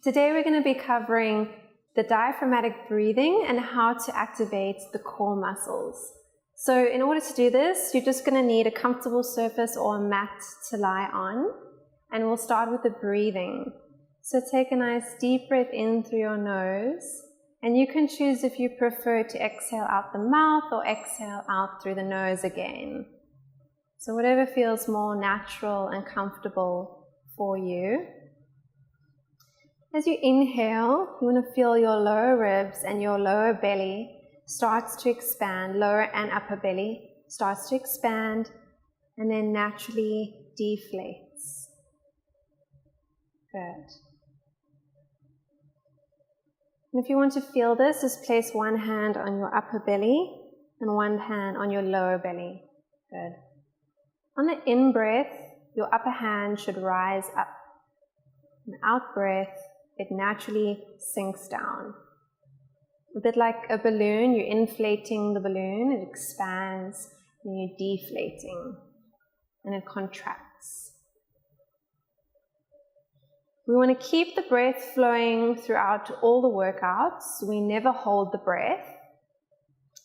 Today we're going to be covering the diaphragmatic breathing and how to activate the core muscles. So in order to do this, you're just going to need a comfortable surface or a mat to lie on. And we'll start with the breathing. So take a nice deep breath in through your nose. And you can choose if you prefer to exhale out the mouth or exhale out through the nose again. So whatever feels more natural and comfortable for you. As you inhale, you want to feel your lower ribs and your lower belly starts to expand, lower and upper belly starts to expand and then naturally deflates. Good. And if you want to feel this, just place one hand on your upper belly and one hand on your lower belly. Good. On the in-breath, your upper hand should rise up. On the out-breath, it naturally sinks down. A bit like a balloon, you're inflating the balloon, it expands, and you're deflating, and it contracts. We want to keep the breath flowing throughout all the workouts. We never hold the breath.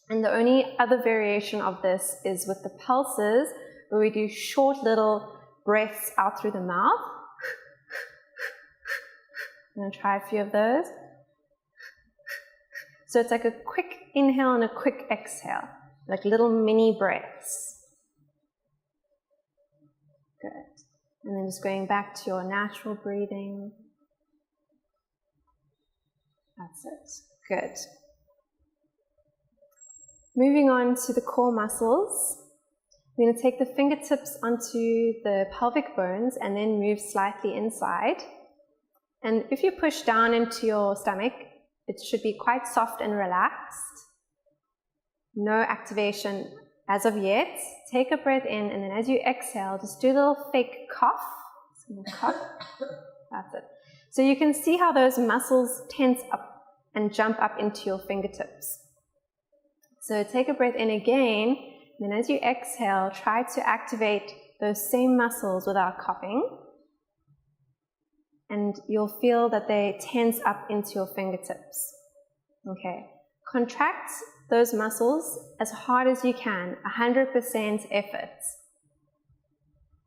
And the only other variation of this is with the pulses, where we do short little breaths out through the mouth. I'm going to try a few of those. So it's like a quick inhale and a quick exhale, like little mini breaths. Good. And then just going back to your natural breathing. That's it. Good. Moving on to the core muscles. We're going to take the fingertips onto the pelvic bones and then move slightly inside. And if you push down into your stomach, it should be quite soft and relaxed. No activation as of yet. Take a breath in, and then as you exhale, just do a little fake cough. Cough. That's it. So you can see how those muscles tense up and jump up into your fingertips. So take a breath in again, and then as you exhale, try to activate those same muscles without coughing. And you'll feel that they tense up into your fingertips. Okay. Contract those muscles as hard as you can, 100% effort.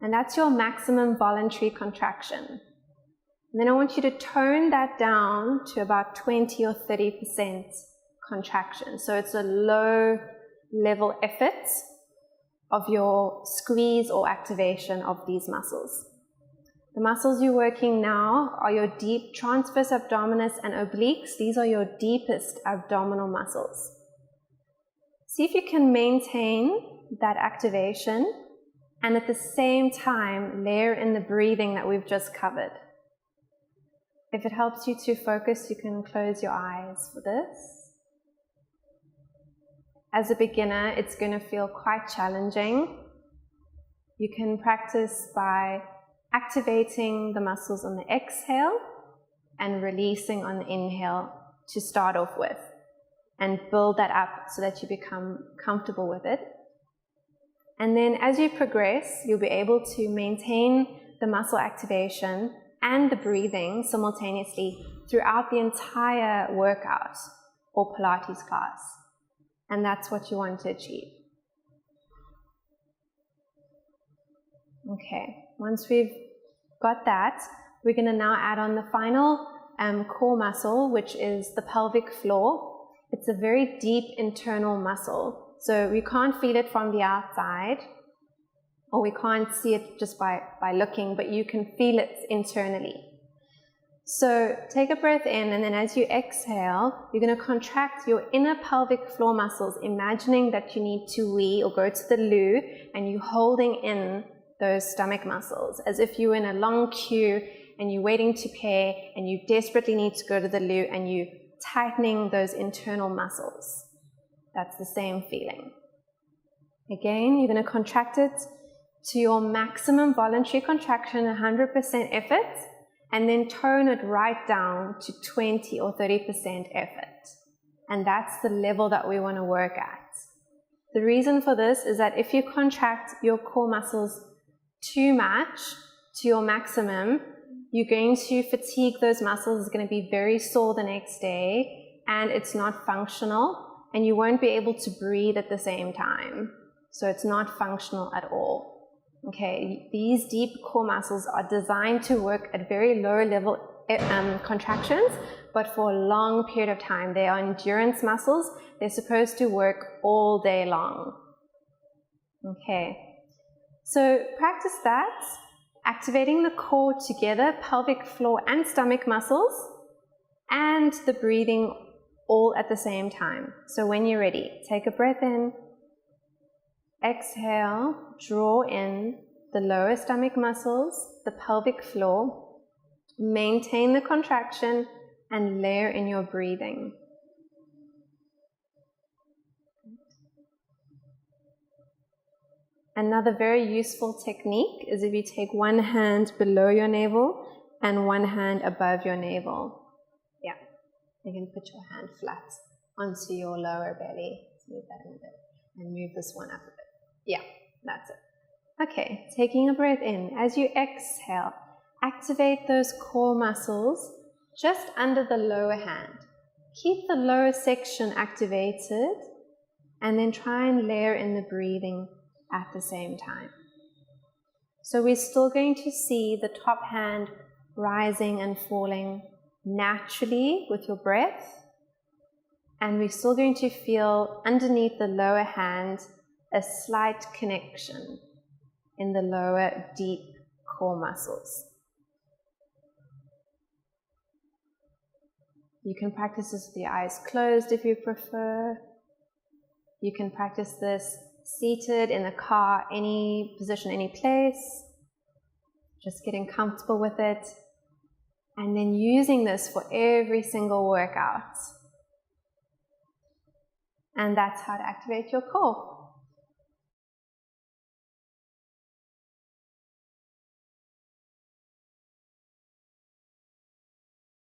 And that's your maximum voluntary contraction. And then I want you to tone that down to about 20 or 30% contraction. So it's a low level effort of your squeeze or activation of these muscles. The muscles you're working now are your deep transverse abdominis and obliques. These are your deepest abdominal muscles. See if you can maintain that activation and at the same time layer in the breathing that we've just covered. If it helps you to focus, you can close your eyes for this. As a beginner, it's going to feel quite challenging. You can practice by activating the muscles on the exhale and releasing on the inhale to start off with, and build that up so that you become comfortable with it. And then as you progress, you'll be able to maintain the muscle activation and the breathing simultaneously throughout the entire workout or Pilates class. And that's what you want to achieve. Okay, once we've got that, we're going to now add on the final core muscle, which is the pelvic floor. It's a very deep internal muscle, so we can't feel it from the outside, or we can't see it just by looking, but you can feel it internally. So take a breath in, and then as you exhale, you're going to contract your inner pelvic floor muscles, imagining that you need to wee or go to the loo, and you're holding in those stomach muscles, as if you're in a long queue and you're waiting to pay and you desperately need to go to the loo and you're tightening those internal muscles. That's the same feeling. Again, you're going to contract it to your maximum voluntary contraction, 100% effort, and then tone it right down to 20 or 30% effort. And that's the level that we want to work at. The reason for this is that if you contract your core muscles too much to your maximum, you're going to fatigue those muscles. It's going to be very sore the next day, and it's not functional, and you won't be able to breathe at the same time. So it's not functional at all. Okay, these deep core muscles are designed to work at very low level contractions, but for a long period of time. They are endurance muscles. They're supposed to work all day long. Okay, so practice that, activating the core together, pelvic floor and stomach muscles, and the breathing all at the same time. So when you're ready, take a breath in, exhale, draw in the lower stomach muscles, the pelvic floor, maintain the contraction, and layer in your breathing. Another very useful technique is if you take one hand below your navel and one hand above your navel. Yeah, you can put your hand flat onto your lower belly. Let's move that in a bit and move this one up a bit. Yeah, that's it. Okay, taking a breath in. As you exhale, activate those core muscles just under the lower hand. Keep the lower section activated and then try and layer in the breathing at the same time. So we're still going to see the top hand rising and falling naturally with your breath, and we're still going to feel underneath the lower hand a slight connection in the lower deep core muscles. You can practice this with your eyes closed if you prefer. You can practice this seated in the car, any position, any place. Just getting comfortable with it. And then using this for every single workout. And that's how to activate your core.